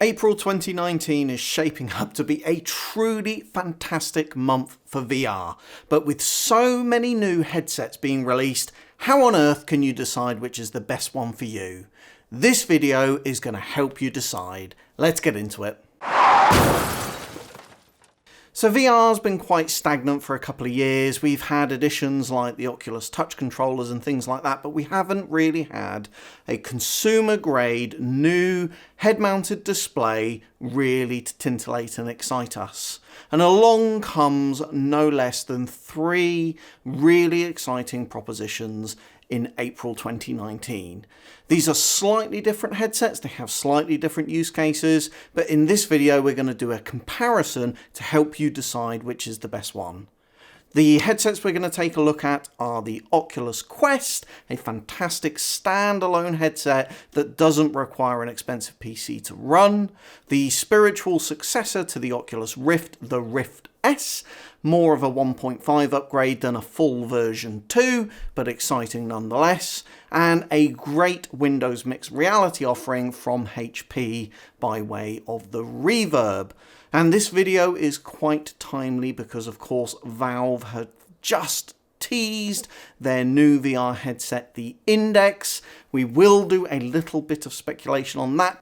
April 2019 is shaping up to be a truly fantastic month for VR, but with so many new headsets being released, how on earth can you decide which is the best one for you? This video is going to help you decide. Let's get into it. So VR's been quite stagnant for a couple of years. We've had additions like the Oculus Touch controllers and things like that, but we haven't really had a consumer grade new head-mounted display really to titillate and excite us. And along comes no less than 3 really exciting propositions in April 2019. These are slightly different headsets, they have slightly different use cases, but in this video we're going to do a comparison to help you decide which is the best one. The headsets we're going to take a look at are the Oculus Quest, a fantastic standalone headset that doesn't require an expensive PC to run, the spiritual successor to the Oculus Rift, the Rift S, more of a 1.5 upgrade than a full version 2, but exciting nonetheless, and a great Windows mixed reality offering from HP by way of the Reverb. And this video is quite timely because, of course, Valve had just teased their new VR headset, the Index. We will do a little bit of speculation on that.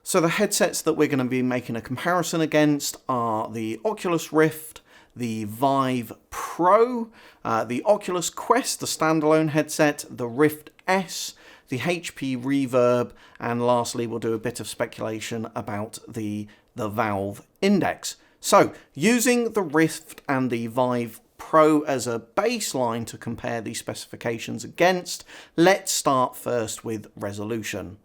So the headsets that we're going to be making a comparison against are the Oculus Rift, the Vive Pro, the Oculus Quest, the standalone headset, the Rift S, the HP Reverb, and lastly we'll do a bit of speculation about the Valve Index. So using the Rift and the Vive Pro as a baseline to compare these specifications against, let's start first with resolution.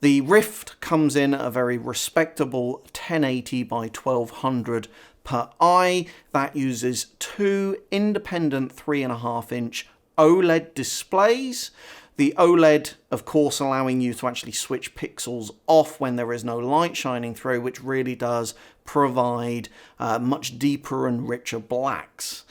The Rift comes in at a very respectable 1080 by 1200 per eye. That uses 2 independent 3.5-inch OLED displays. The OLED, of course, allowing you to actually switch pixels off when there is no light shining through, which really does provide much deeper and richer blacks.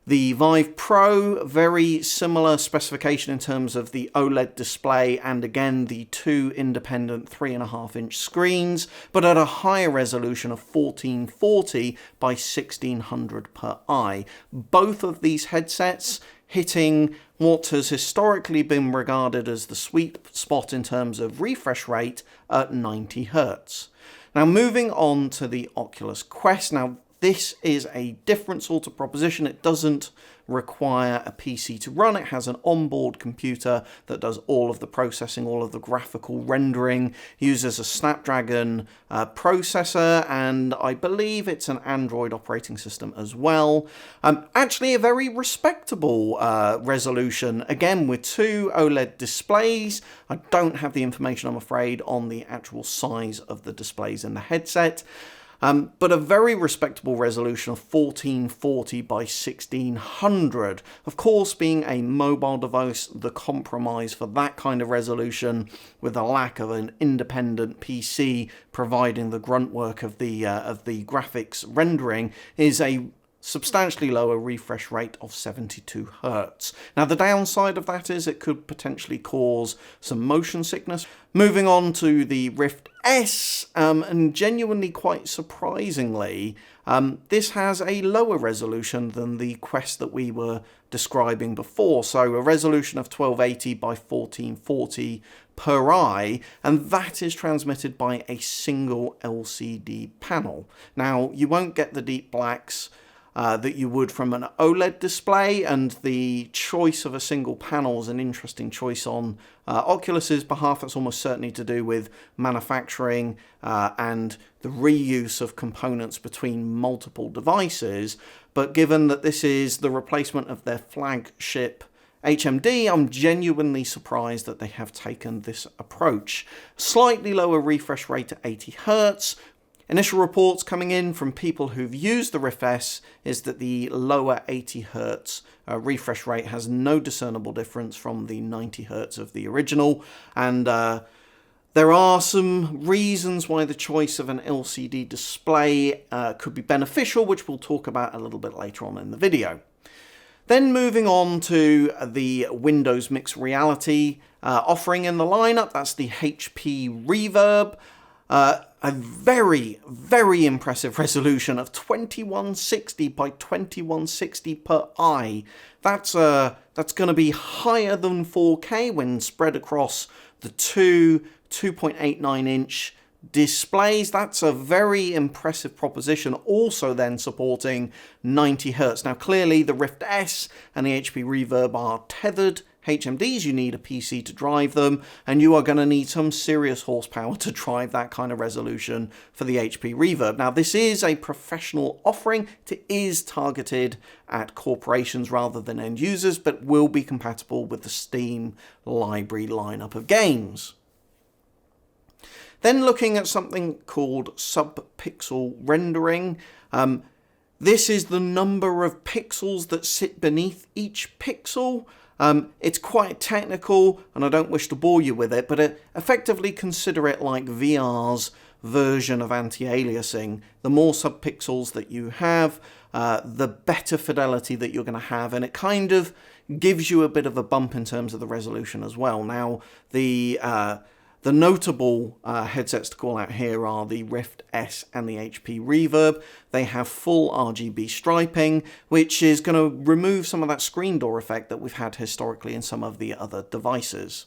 The Vive Pro, very similar specification in terms of the OLED display and again the 2 independent 3.5-inch screens, but at a higher resolution of 1440 by 1600 per eye. Both of these headsets hitting what has historically been regarded as the sweet spot in terms of refresh rate at 90 Hz. Now moving on to the Oculus Quest. Now this is a different sort of proposition. It doesn't require a PC to run. It has an onboard computer that does all of the processing, all of the graphical rendering, uses a Snapdragon processor, and I believe it's an Android operating system as well. Actually a very respectable resolution, again with 2 OLED displays. I don't have the information, I'm afraid, on the actual size of the displays in the headset. But a very respectable resolution of 1440 by 1600. Of course, being a mobile device, the compromise for that kind of resolution, with the lack of an independent PC providing the grunt work of the graphics rendering, is a substantially lower refresh rate of 72 Hz. Now the downside of that is it could potentially cause some motion sickness. Moving on to the Rift S, and genuinely quite surprisingly, this has a lower resolution than the Quest that we were describing before. So a resolution of 1280 by 1440 per eye, and that is transmitted by a single LCD panel. Now you won't get the deep blacks that you would from an OLED display, and the choice of a single panel is an interesting choice on Oculus's behalf. That's almost certainly to do with manufacturing and the reuse of components between multiple devices, but given that this is the replacement of their flagship HMD, I'm genuinely surprised that they have taken this approach. Slightly lower refresh rate at 80 Hz. Initial reports coming in from people who've used the Rift S is that the lower 80 Hz refresh rate has no discernible difference from the 90 Hz of the original, and there are some reasons why the choice of an LCD display could be beneficial, which we'll talk about a little bit later on in the video. Then moving on to the Windows mixed reality offering in the lineup, that's the HP Reverb. a very, very impressive resolution of 2160 by 2160 per eye. That's going to be higher than 4K when spread across the two 2.89 inch displays. That's a very impressive proposition, also then supporting 90 Hz. Now clearly the Rift S and the HP Reverb are tethered HMDs. You need a PC to drive them, and you are going to need some serious horsepower to drive that kind of resolution for the HP Reverb. Now this is a professional offering. It is targeted at corporations rather than end users, but will be compatible with the Steam library lineup of games. Then looking at something called sub-pixel rendering. This is the number of pixels that sit beneath each pixel. It's quite technical, and I don't wish to bore you with it, but effectively consider it like VR's version of anti-aliasing. The more subpixels that you have, the better fidelity that you're going to have, and it kind of gives you a bit of a bump in terms of the resolution as well. Now, the notable headsets to call out here are the Rift S and the HP Reverb. They have full RGB striping, which is going to remove some of that screen door effect that we've had historically in some of the other devices.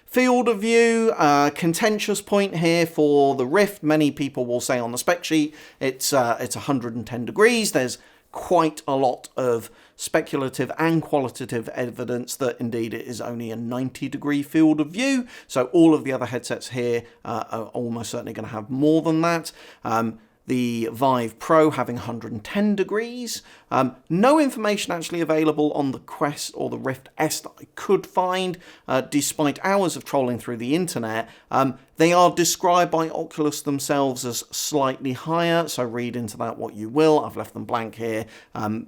Field of view, contentious point here for the Rift. Many people will say on the spec sheet it's 110 degrees. There's quite a lot of speculative and qualitative evidence that indeed it is only a 90-degree field of view. So all of the other headsets here are almost certainly going to have more than that. The Vive Pro having 110 degrees. No information actually available on the Quest or the Rift S that I could find, despite hours of trolling through the internet. They are described by Oculus themselves as slightly higher, so read into that what you will. I've left them blank here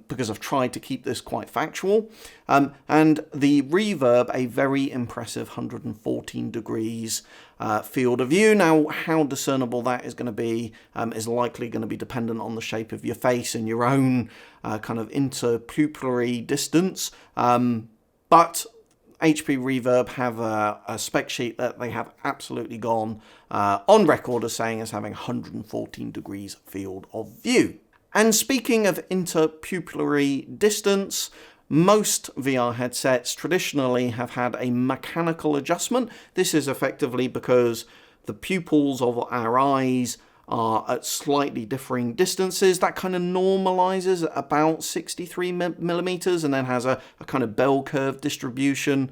because I've tried to keep this quite factual. And the Reverb, a very impressive 114 degrees field of view. Now, how discernible that is going to be is likely going to be dependent on the shape of your face and your own kind of interpupillary distance. But HP Reverb have a spec sheet that they have absolutely gone on record as saying as having 114 degrees field of view. And speaking of interpupillary distance, most VR headsets traditionally have had a mechanical adjustment. This is effectively because the pupils of our eyes are at slightly differing distances. That kind of normalizes at about 63 millimeters and then has a kind of bell curve distribution.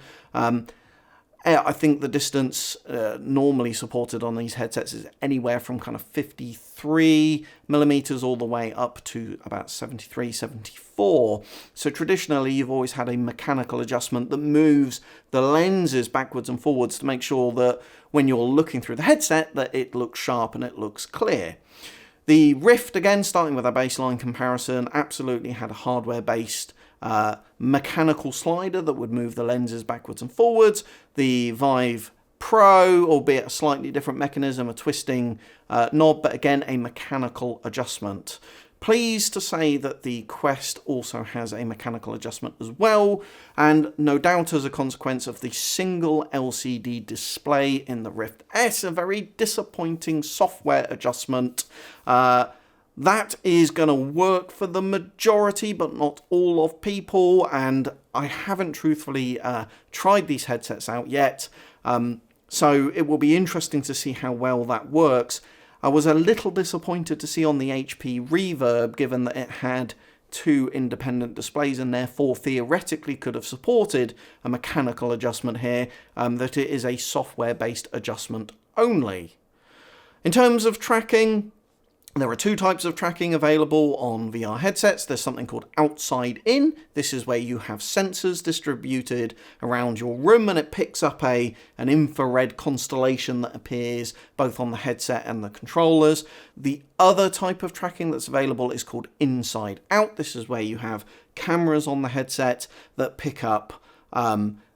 I think the distance normally supported on these headsets is anywhere from kind of 53 millimeters all the way up to about 73, 74. So traditionally, you've always had a mechanical adjustment that moves the lenses backwards and forwards to make sure that when you're looking through the headset, that it looks sharp and it looks clear. The Rift, again, starting with a baseline comparison, absolutely had a hardware-based mechanical slider that would move the lenses backwards and forwards. The Vive Pro, albeit a slightly different mechanism, a twisting knob, but again a mechanical adjustment. Pleased to say that the Quest also has a mechanical adjustment as well, and no doubt as a consequence of the single LCD display in the Rift S, a very disappointing software adjustment. That is going to work for the majority, but not all of people, and I haven't truthfully tried these headsets out yet, so it will be interesting to see how well that works. I was a little disappointed to see on the HP Reverb, given that it had two independent displays and therefore theoretically could have supported a mechanical adjustment here, that it is a software-based adjustment only. In terms of tracking, there are two types of tracking available on VR headsets. There's something called outside in. This is where you have sensors distributed around your room and it picks up an infrared constellation that appears both on the headset and the controllers. The other type of tracking that's available is called inside out. This is where you have cameras on the headset that pick up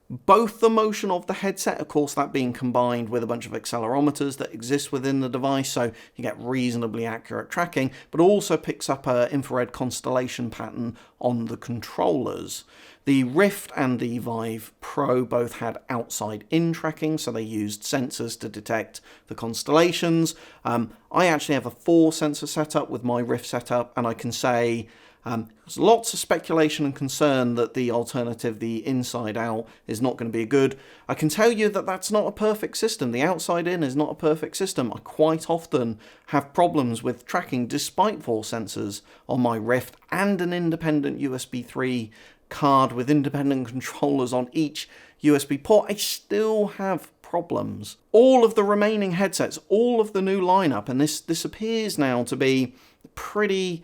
both the motion of the headset, of course that being combined with a bunch of accelerometers that exist within the device, so you get reasonably accurate tracking, but also picks up an infrared constellation pattern on the controllers. The Rift and the Vive Pro both had outside-in tracking, so they used sensors to detect the constellations. I actually have a 4-sensor setup with my Rift setup, and I can say there's lots of speculation and concern that the alternative, the inside-out, is not going to be good. I can tell you that that's not a perfect system. The outside-in is not a perfect system. I quite often have problems with tracking despite 4 sensors on my Rift and an independent USB 3 card with independent controllers on each USB port. I still have problems. All of the remaining headsets, all of the new lineup, and this appears now to be pretty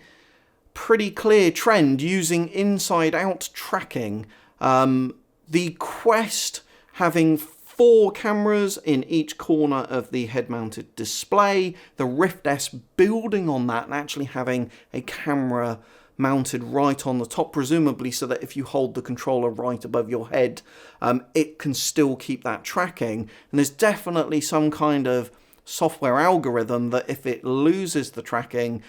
clear trend using inside-out tracking. The Quest having 4 cameras in each corner of the head-mounted display, the Rift S building on that and actually having a camera mounted right on the top, presumably so that if you hold the controller right above your head, it can still keep that tracking. And there's definitely some kind of software algorithm that if it loses the tracking,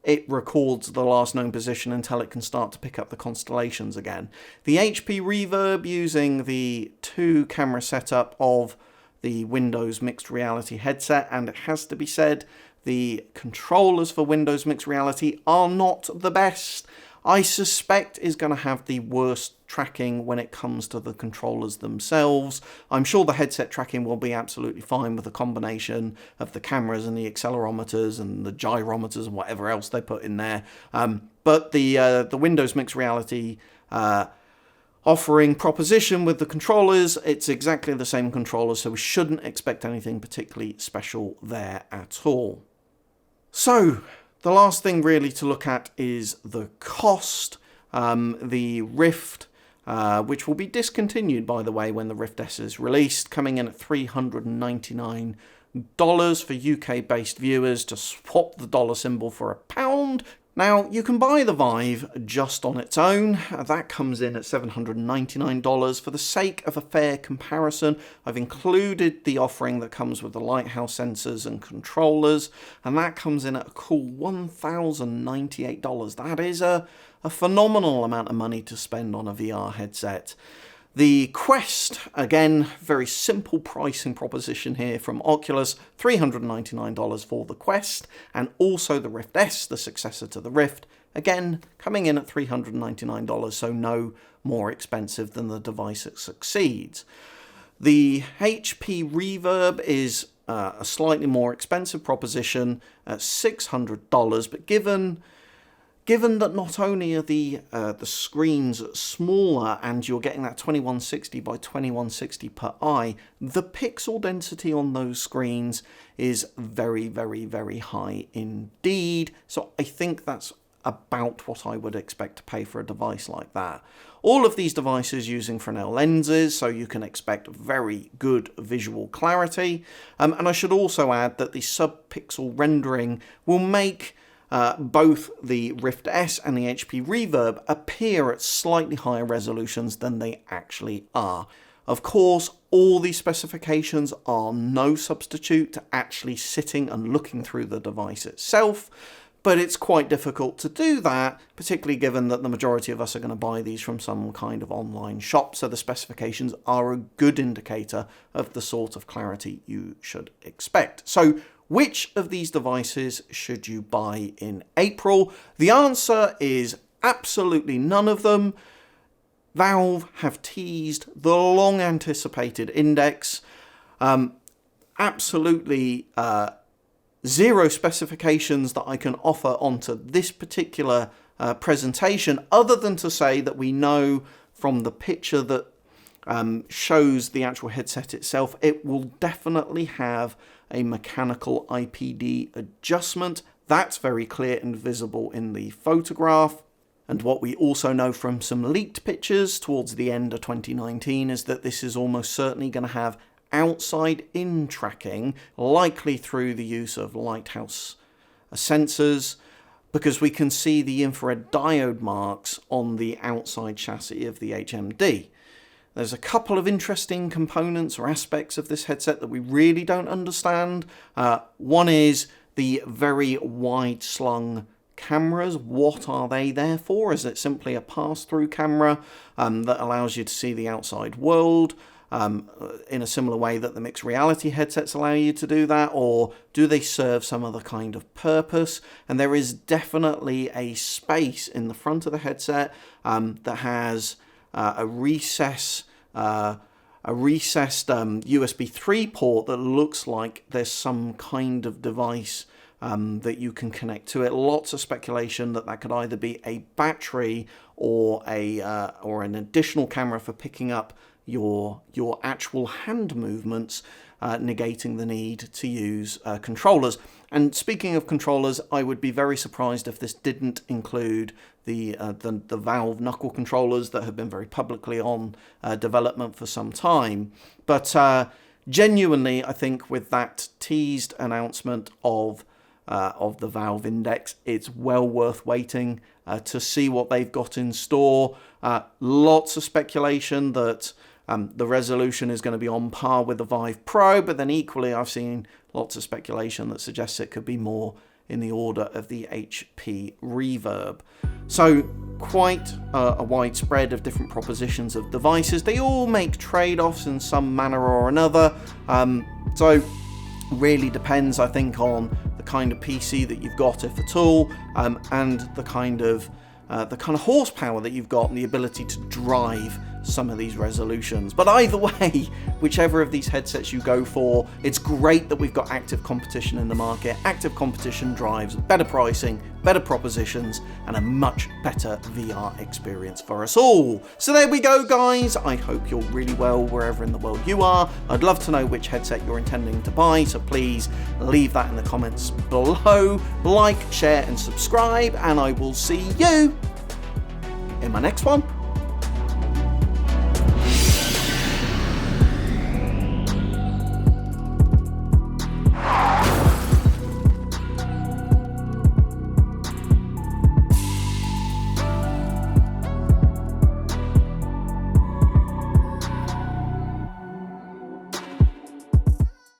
it records the last known position until it can start to pick up the constellations again. The HP Reverb using the 2-camera setup of the Windows Mixed Reality headset, and it has to be said, the controllers for Windows Mixed Reality are not the best. I suspect is going to have the worst tracking when it comes to the controllers themselves. I'm sure the headset tracking will be absolutely fine with a combination of the cameras and the accelerometers and the gyrometers and whatever else they put in there. But the Windows Mixed Reality offering proposition with the controllers, it's exactly the same controller, so we shouldn't expect anything particularly special there at all. So, the last thing really to look at is the cost. The Rift, which will be discontinued, by the way, when the Rift S is released, coming in at $399 for UK-based viewers. To swap the dollar symbol for £1. Now, you can buy the Vive just on its own. That comes in at $799. For the sake of a fair comparison, I've included the offering that comes with the Lighthouse sensors and controllers, and that comes in at a cool $1,098. That is a phenomenal amount of money to spend on a VR headset. The Quest, again, very simple pricing proposition here from Oculus, $399 for the Quest, and also the Rift S, the successor to the Rift, again, coming in at $399, so no more expensive than the device that succeeds. The HP Reverb is a slightly more expensive proposition at $600, but given that not only are the screens smaller and you're getting that 2160 by 2160 per eye, the pixel density on those screens is very, very, very high indeed. So I think that's about what I would expect to pay for a device like that. All of these devices using Fresnel lenses, so you can expect very good visual clarity. And I should also add that the sub-pixel rendering will make both the Rift S and the HP Reverb appear at slightly higher resolutions than they actually are. Of course, all these specifications are no substitute to actually sitting and looking through the device itself, but it's quite difficult to do that, particularly given that the majority of us are going to buy these from some kind of online shop, so the specifications are a good indicator of the sort of clarity you should expect. So, which of these devices should you buy in April? The answer is absolutely none of them. Valve have teased the long-anticipated Index. Absolutely zero specifications that I can offer onto this particular presentation, other than to say that we know from the picture that shows the actual headset itself, it will definitely have a mechanical IPD adjustment. That's very clear and visible in the photograph. And what we also know from some leaked pictures towards the end of 2019 is that this is almost certainly going to have outside-in tracking, likely through the use of Lighthouse sensors, because we can see the infrared diode marks on the outside chassis of the HMD. There's a couple of interesting components or aspects of this headset that we really don't understand. One is the very wide-slung cameras. What are they there for? Is it simply a pass-through camera that allows you to see the outside world in a similar way that the mixed reality headsets allow you to do that? Or do they serve some other kind of purpose? And there is definitely a space in the front of the headset that has a recessed USB 3 port that looks like there's some kind of device that you can connect to it. Lots of speculation that could either be a battery or an additional camera for picking up your actual hand movements, negating the need to use controllers. And speaking of controllers, I would be very surprised if this didn't include the Valve knuckle controllers that have been very publicly on development for some time. But genuinely, I think with that teased announcement of the Valve Index, it's well worth waiting to see what they've got in store. Lots of speculation that the resolution is going to be on par with the Vive Pro, but then equally I've seen lots of speculation that suggests it could be more in the order of the HP Reverb. So quite a wide spread of different propositions of devices. They all make trade-offs in some manner or another. So really depends, I think, on the kind of PC that you've got, if at all, and the kind of horsepower that you've got and the ability to drive some of these resolutions. But either way, whichever of these headsets you go for, it's great that we've got active competition in the market. Active competition drives better pricing, better propositions, and a much better VR experience for us all. So there we go, guys. I hope you're really well wherever in the world you are. I'd love to know which headset you're intending to buy, so please leave that in the comments below. Like, share, and subscribe, and I will see you in my next one.